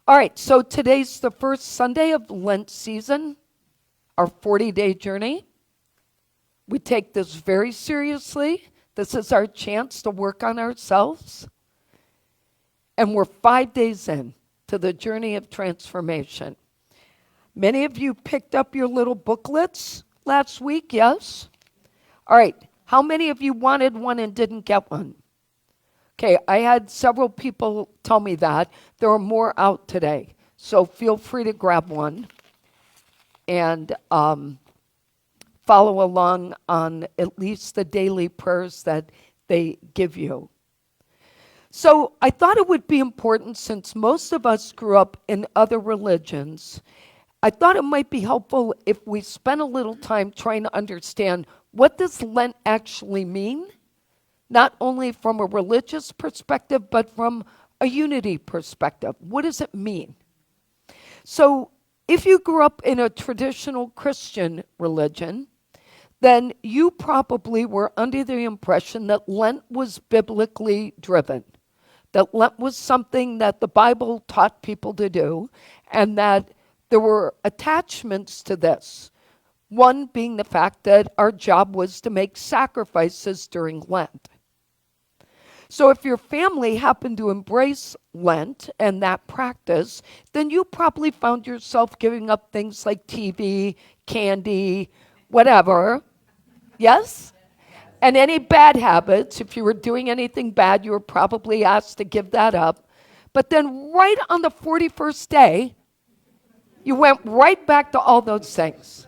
All right, so today's the first Sunday of Lent season, our 40-day journey. We take this very seriously. This is our chance to work on ourselves. And we're 5 days in to the journey of transformation. Many of you picked up your little booklets last week, yes? All right, how many of you wanted one and didn't get one? Okay, I had several people tell me that. There are more out today, so feel free to grab one and follow along on at least the daily prayers that they give you. So I thought it would be important, since most of us grew up in other religions, I thought it might be helpful if we spent a little time trying to understand, what does Lent actually mean? Not only from a religious perspective, but from a unity perspective. What does it mean? So if you grew up in a traditional Christian religion, then you probably were under the impression that Lent was biblically driven, that Lent was something that the Bible taught people to do, and that there were attachments to this. One being the fact that our job was to make sacrifices during Lent. So if your family happened to embrace Lent and that practice, then you probably found yourself giving up things like TV, candy, whatever. Yes? And any bad habits, if you were doing anything bad, you were probably asked to give that up. But then right on the 41st day, you went right back to all those things.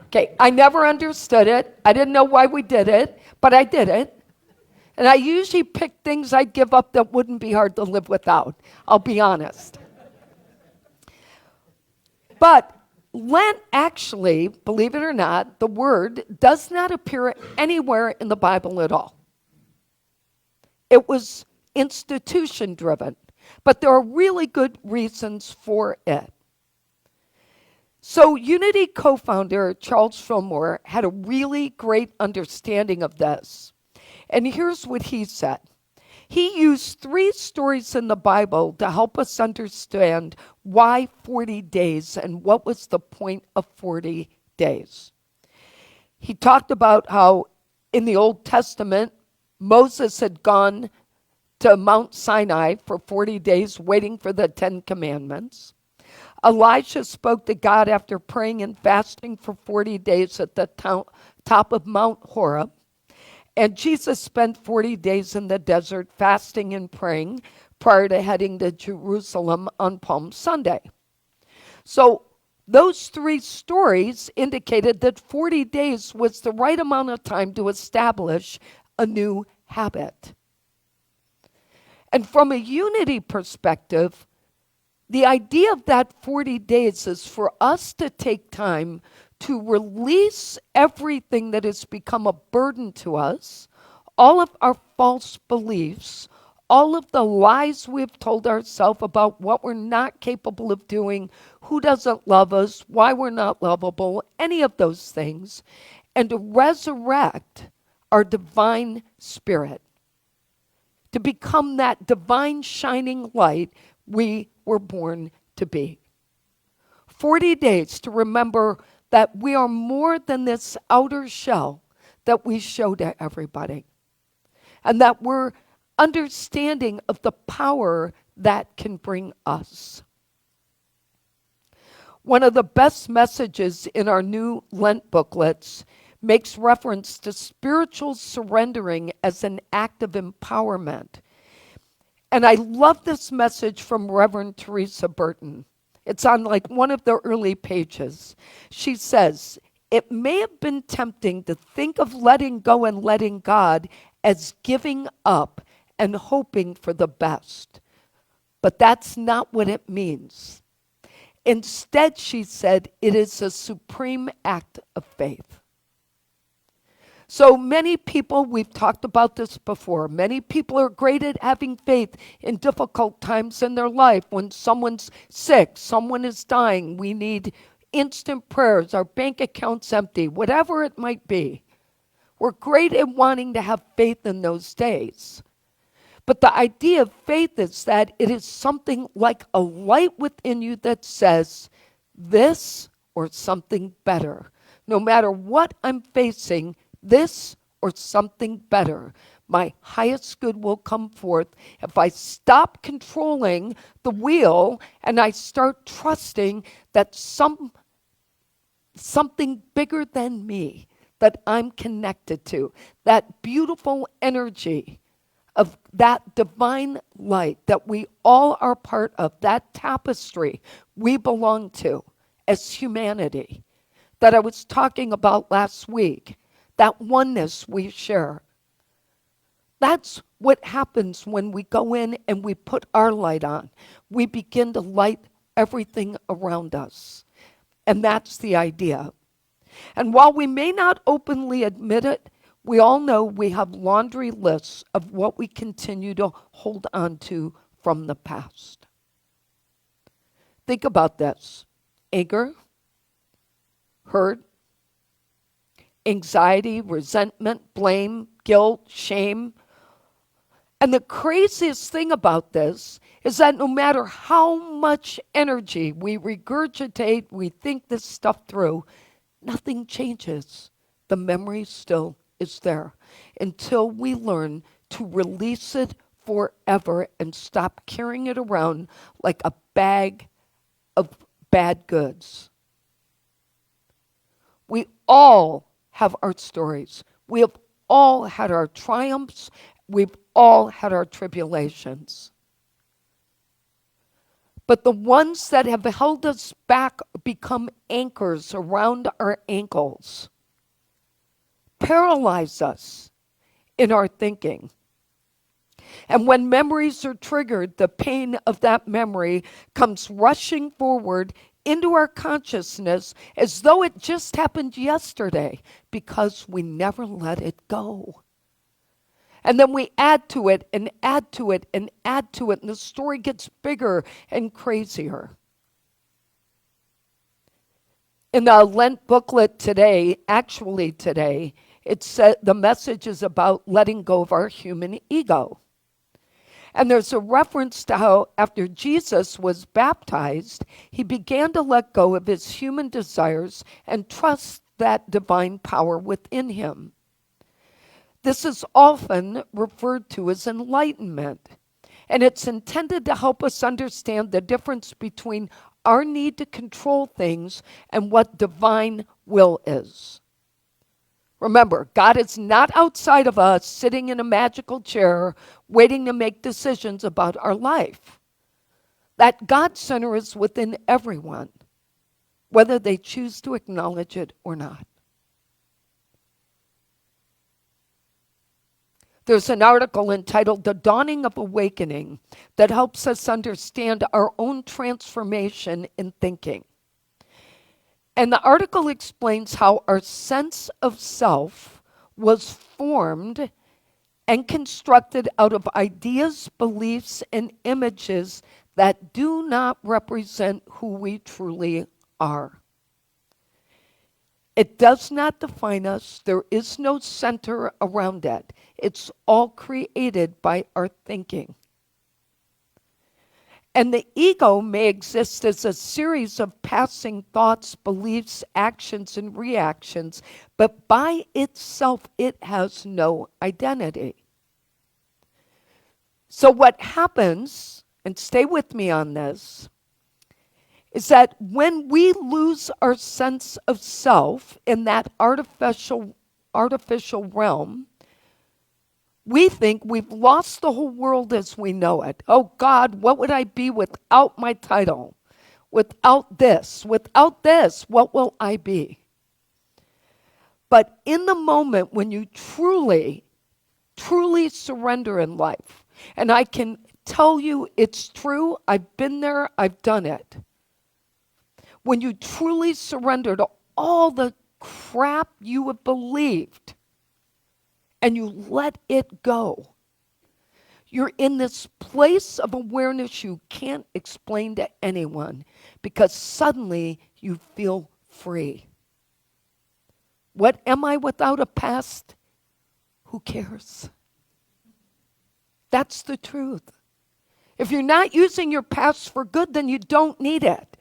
Okay, I never understood it. I didn't know why we did it, but I did it. And I usually picked things I'd give up that wouldn't be hard to live without, I'll be honest. But Lent actually, believe it or not, the word does not appear anywhere in the Bible at all. It was institution driven, but there are really good reasons for it. So Unity co-founder Charles Fillmore had a really great understanding of this. And here's what he said. He used 3 stories in the Bible to help us understand why 40 days and what was the point of 40 days. He talked about how in the Old Testament, Moses had gone to Mount Sinai for 40 days waiting for the 10 Commandments. Elijah spoke to God after praying and fasting for 40 days at the top of Mount Horeb. And Jesus spent 40 days in the desert fasting and praying prior to heading to Jerusalem on Palm Sunday. So those 3 stories indicated that 40 days was the right amount of time to establish a new habit. And from a unity perspective, the idea of that 40 days is for us to take time to release everything that has become a burden to us, all of our false beliefs, all of the lies we've told ourselves about what we're not capable of doing, who doesn't love us, why we're not lovable, any of those things, and to resurrect our divine spirit, to become that divine shining light we were born to be. 40 days to remember that we are more than this outer shell that we show to everybody. And that we're understanding of the power that can bring us. One of the best messages in our new Lent booklets makes reference to spiritual surrendering as an act of empowerment. And I love this message from Reverend Teresa Burton. It's on like one of the early pages. She says, it may have been tempting to think of letting go and letting God as giving up and hoping for the best. But that's not what it means. Instead, she said, it is a supreme act of faith. So many people, we've talked about this before, many people are great at having faith in difficult times in their life. When someone's sick, someone is dying, we need instant prayers, our bank account's empty, whatever it might be. We're great at wanting to have faith in those days. But the idea of faith is that it is something like a light within you that says this or something better. No matter what I'm facing, this or something better. My highest good will come forth if I stop controlling the wheel and I start trusting that something bigger than me that I'm connected to, that beautiful energy of that divine light that we all are part of, that tapestry we belong to as humanity that I was talking about last week, that oneness we share. That's what happens when we go in and we put our light on. We begin to light everything around us. And that's the idea. And while we may not openly admit it, we all know we have laundry lists of what we continue to hold on to from the past. Think about this. Anger, hurt, anxiety, resentment, blame, guilt, shame. And the craziest thing about this is that no matter how much energy we regurgitate, we think this stuff through, nothing changes. The memory still is there until we learn to release it forever and stop carrying it around like a bag of bad goods. We all have our stories. We have all had our triumphs. We've all had our tribulations. But the ones that have held us back become anchors around our ankles, paralyze us in our thinking. And when memories are triggered, the pain of that memory comes rushing forward into our consciousness as though it just happened yesterday because we never let it go. And then we add to it and add to it and add to it, and the story gets bigger and crazier. In the Lent booklet today, it said the message is about letting go of our human ego. And there's a reference to how after Jesus was baptized, he began to let go of his human desires and trust that divine power within him. This is often referred to as enlightenment, and it's intended to help us understand the difference between our need to control things and what divine will is. Remember, God is not outside of us sitting in a magical chair waiting to make decisions about our life. That God center is within everyone, whether they choose to acknowledge it or not. There's an article entitled The Dawning of Awakening that helps us understand our own transformation in thinking. And the article explains how our sense of self was formed and constructed out of ideas, beliefs, and images that do not represent who we truly are. It does not define us. There is no center around it. It's all created by our thinking. And the ego may exist as a series of passing thoughts, beliefs, actions, and reactions, but by itself, it has no identity. So what happens, and stay with me on this, is that when we lose our sense of self in that artificial realm, we think we've lost the whole world as we know it. Oh God, what would I be without my title? Without this, what will I be? But in the moment when you truly, truly surrender in life, and I can tell you it's true, I've been there, I've done it. When you truly surrender to all the crap you have believed and you let it go, you're in this place of awareness you can't explain to anyone because suddenly you feel free. What am I without a past? Who cares? That's the truth. If you're not using your past for good, then you don't need it.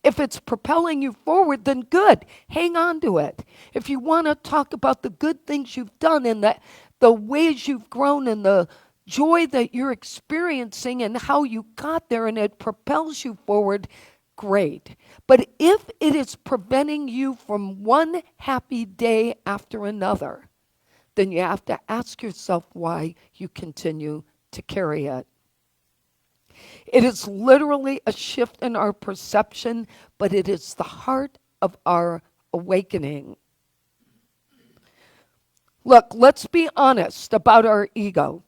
If it's propelling you forward, then good. Hang on to it. If you want to talk about the good things you've done and the ways you've grown and the joy that you're experiencing and how you got there and it propels you forward, great. But if it is preventing you from one happy day after another, then you have to ask yourself why you continue to carry it. It is literally a shift in our perception, but it is the heart of our awakening. Look, let's be honest about our ego.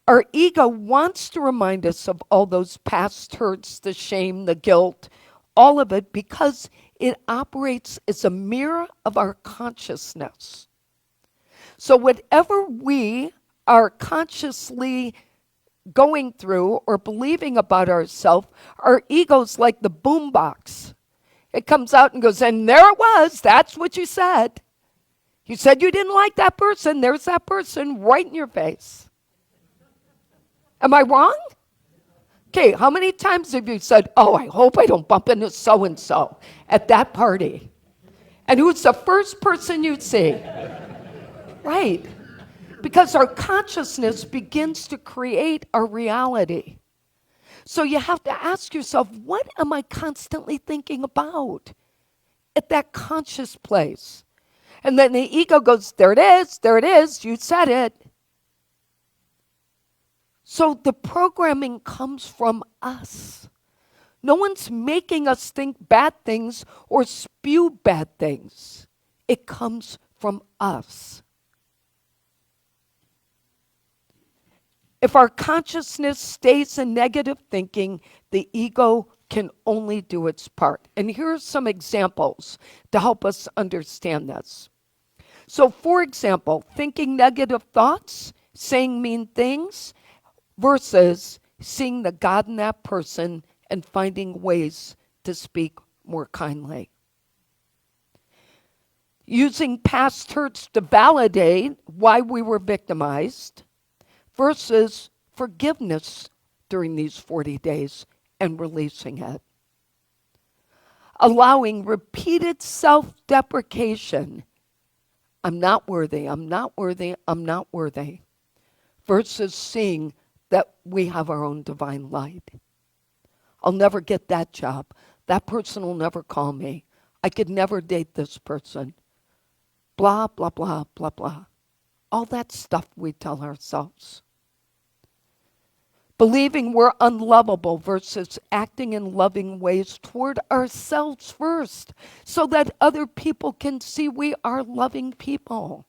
Our ego wants to remind us of all those past hurts, the shame, the guilt, all of it, because it operates as a mirror of our consciousness. So whatever we are consciously going through or believing about ourselves, our ego's like the boombox. It comes out and goes, and there it was. That's what you said. You said you didn't like that person. There's that person right in your face. Am I wrong? Okay, how many times have you said, oh, I hope I don't bump into so-and-so at that party? And who's the first person you see? Right. Because our consciousness begins to create our reality. So you have to ask yourself, what am I constantly thinking about at that conscious place? And then the ego goes, there it is, you said it. So the programming comes from us. No one's making us think bad things or spew bad things. It comes from us. If our consciousness stays in negative thinking, the ego can only do its part. And here are some examples to help us understand this. So, for example, thinking negative thoughts, saying mean things, versus seeing the God in that person and finding ways to speak more kindly. Using past hurts to validate why we were victimized, versus forgiveness during these 40 days and releasing it. Allowing repeated self-deprecation. I'm not worthy, I'm not worthy, I'm not worthy. Versus seeing that we have our own divine light. I'll never get that job. That person will never call me. I could never date this person. Blah, blah, blah, blah, blah. All that stuff we tell ourselves. Believing we're unlovable versus acting in loving ways toward ourselves first so that other people can see we are loving people.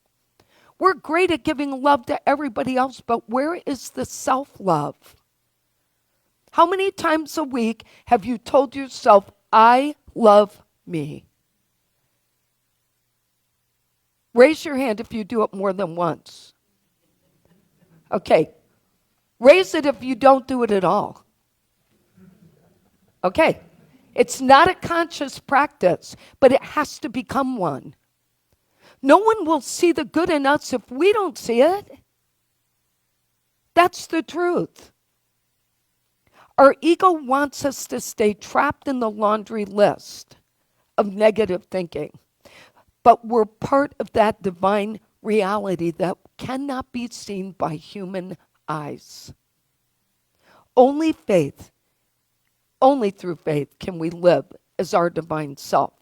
We're great at giving love to everybody else, but where is the self-love? How many times a week have you told yourself, I love me? Raise your hand if you do it more than once. Okay. Raise it if you don't do it at all. Okay. It's not a conscious practice, but it has to become one. No one will see the good in us if we don't see it. That's the truth. Our ego wants us to stay trapped in the laundry list of negative thinking. But we're part of that divine reality that cannot be seen by human eyes. Only faith, only through faith can we live as our divine self.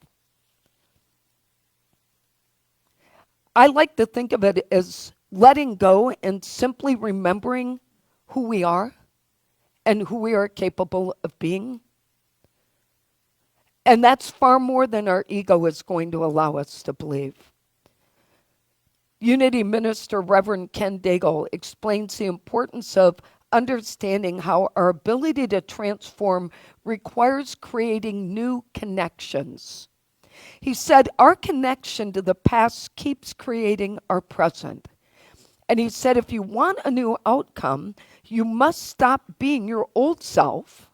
I like to think of it as letting go and simply remembering who we are and who we are capable of being. And that's far more than our ego is going to allow us to believe. Unity Minister Reverend Ken Daigle explains the importance of understanding how our ability to transform requires creating new connections. He said, our connection to the past keeps creating our present. And he said, if you want a new outcome, you must stop being your old self,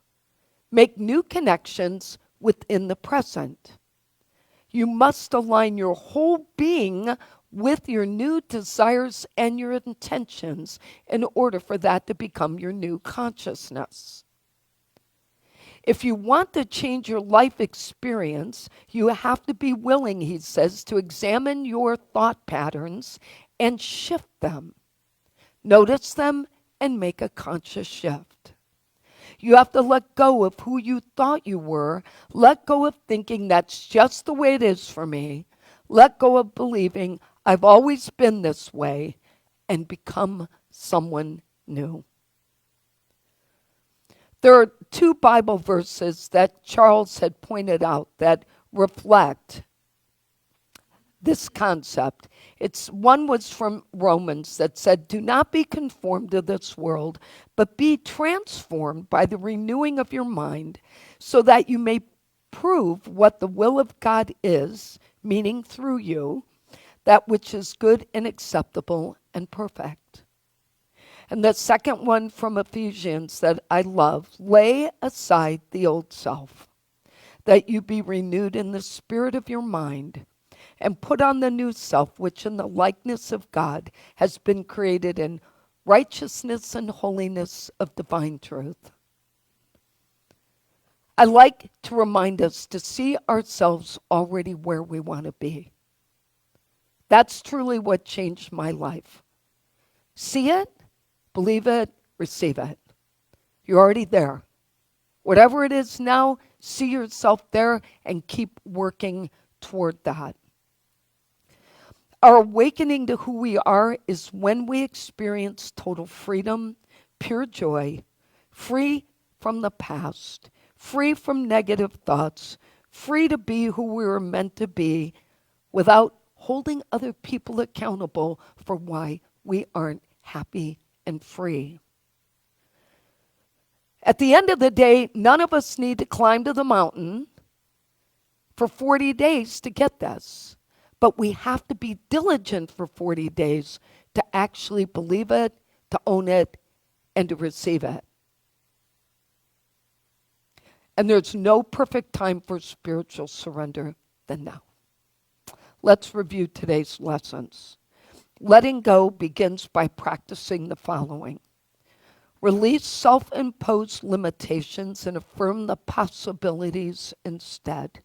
make new connections within the present. You must align your whole being with your new desires and your intentions in order for that to become your new consciousness. If you want to change your life experience, you have to be willing, he says, to examine your thought patterns and shift them. Notice them and make a conscious shift. You have to let go of who you thought you were. Let go of thinking that's just the way it is for me. Let go of believing I've always been this way and become someone new. There are two Bible verses that Charles had pointed out that reflect this concept. One was from Romans that said, "Do not be conformed to this world, but be transformed by the renewing of your mind, so that you may prove what the will of God is," meaning through you, "that which is good and acceptable and perfect." And the second one from Ephesians that I love, "Lay aside the old self, that you be renewed in the spirit of your mind, and put on the new self, which in the likeness of God has been created in righteousness and holiness of divine truth." I like to remind us to see ourselves already where we want to be. That's truly what changed my life. See it, believe it, receive it. You're already there. Whatever it is now, see yourself there and keep working toward that. Our awakening to who we are is when we experience total freedom, pure joy, free from the past, free from negative thoughts, free to be who we were meant to be without holding other people accountable for why we aren't happy and free. At the end of the day, none of us need to climb to the mountain for 40 days to get this. But we have to be diligent for 40 days to actually believe it, to own it, and to receive it. And there's no perfect time for spiritual surrender than now. Let's review today's lessons. Letting go begins by practicing the following. Release self-imposed limitations and affirm the possibilities instead.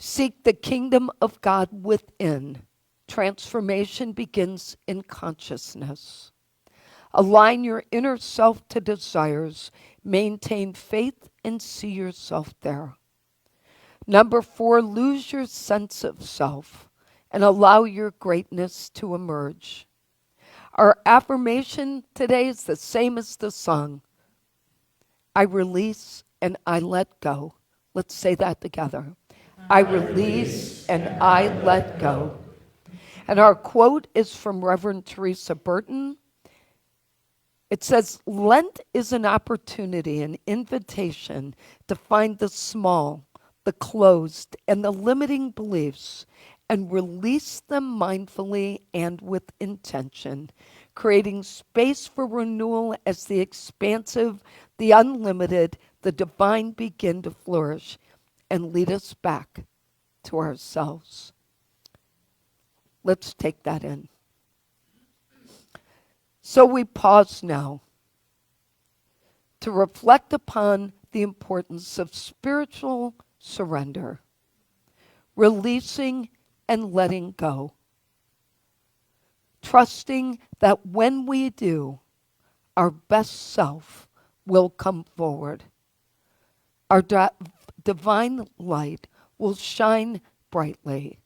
Seek the kingdom of God within. Transformation begins in consciousness. Align your inner self to desires. Maintain faith and see yourself there. Number 4, lose your sense of self and allow your greatness to emerge. Our affirmation today is the same as the song. I release and I let go. Let's say that together. I release and I let go. And our quote is from Reverend Teresa Burton. It says, Lent is an opportunity, an invitation to find the small, the closed, and the limiting beliefs and release them mindfully and with intention, creating space for renewal as the expansive, the unlimited, the divine begin to flourish and lead us back to ourselves. Let's take that in. So we pause now to reflect upon the importance of spiritual surrender, releasing and letting go, trusting that when we do, our best self will come forward. Our divine light will shine brightly.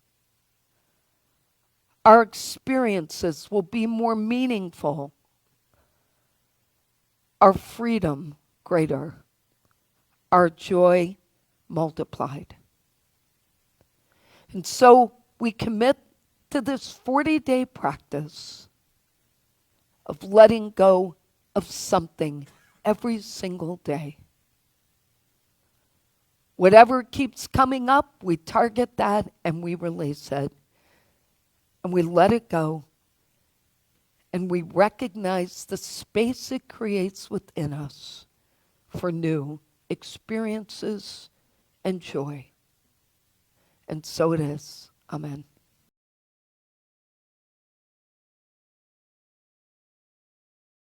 Our experiences will be more meaningful. Our freedom greater. Our joy multiplied. And so we commit to this 40-day practice of letting go of something every single day. Whatever keeps coming up, we target that and we release it. And we let it go. And we recognize the space it creates within us for new experiences and joy. And so it is. Amen.